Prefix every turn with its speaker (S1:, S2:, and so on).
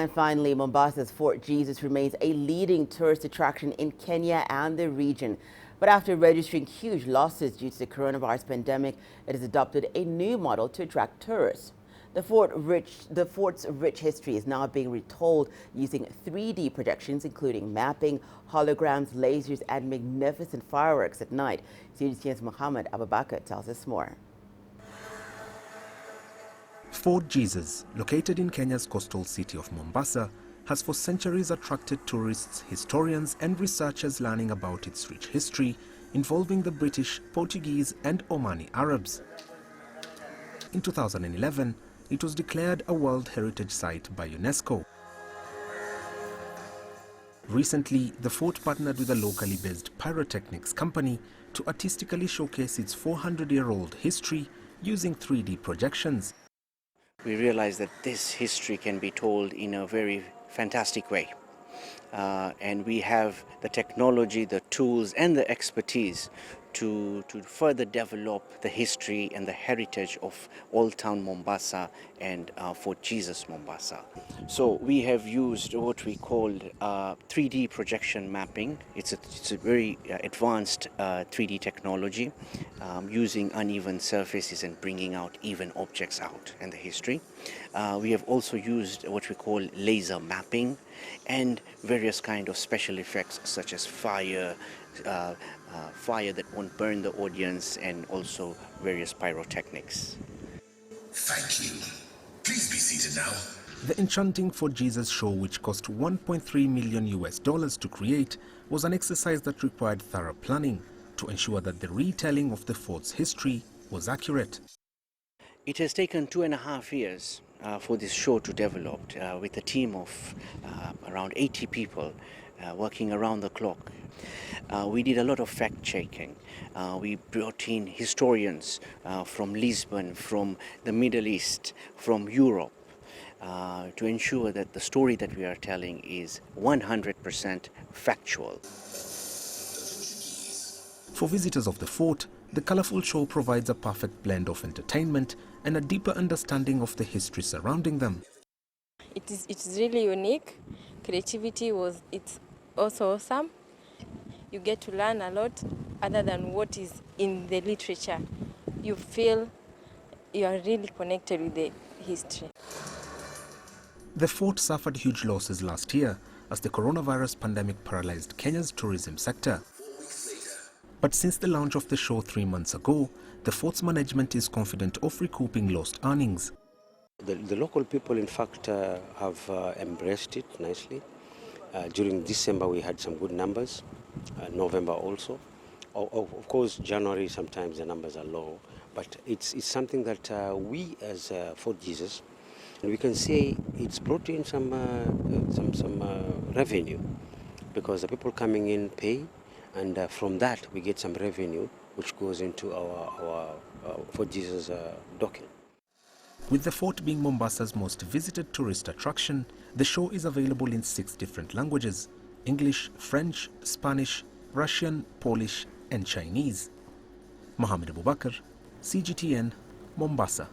S1: And finally, Mombasa's Fort Jesus remains a leading tourist attraction in Kenya and the region. But after registering huge losses due to the coronavirus pandemic, it has adopted a new model to attract tourists. The fort's rich history is now being retold using 3D projections, including mapping, holograms, lasers, and magnificent fireworks at night. CGTN's Mohamed Abubakar tells us more.
S2: Fort Jesus, located in Kenya's coastal city of Mombasa, has for centuries attracted tourists, historians, and researchers learning about its rich history involving the British, Portuguese, and Omani Arabs. In 2011, it was declared a World Heritage Site by UNESCO. Recently, the fort partnered with a locally based pyrotechnics company to artistically showcase its 400-year-old history using 3D projections.
S3: We realized that this history can be told in a very fantastic way. And we have the technology, the tools, and the expertise to further develop the history and the heritage of Old Town Mombasa and Fort Jesus Mombasa. So we have used what we call 3D projection mapping. It's a very advanced 3D technology using uneven surfaces and bringing out even objects out in the history. We have also used what we call laser mapping and various kind of special effects such as fire that won't burn the audience, and also various pyrotechnics.
S4: Thank you. Please be seated now.
S2: The enchanting Fort Jesus show, which cost $1.3 million to create, was an exercise that required thorough planning to ensure that the retelling of the fort's history was accurate.
S3: It has taken 2.5 years for this show to develop with a team of around 80 people working around the clock. We did a lot of fact-checking. We brought in historians from Lisbon, from the Middle East, from Europe, to ensure that the story that we are telling is 100% factual.
S2: For visitors of the fort, the colorful show provides a perfect blend of entertainment and a deeper understanding of the history surrounding them.
S5: It's really unique. Creativity it's also awesome. You get to learn a lot other than what is in the literature. You feel you are really connected with the history.
S2: The fort suffered huge losses last year as the coronavirus pandemic paralyzed Kenya's tourism sector. But since the launch of the show 3 months ago, the fort's management is confident of recouping lost earnings.
S6: The local people, in fact, have embraced it nicely. During December, we had some good numbers. November also. Of course, January, sometimes the numbers are low. But it's something that we, as Fort Jesus, we can say it's brought in some revenue, because the people coming in pay, and from that we get some revenue which goes into our Fort Jesus docket.
S2: With the fort being Mombasa's most visited tourist attraction, the show is available in 6 different languages: English, French, Spanish, Russian, Polish, and Chinese. Mohamed Abubakar, CGTN, Mombasa.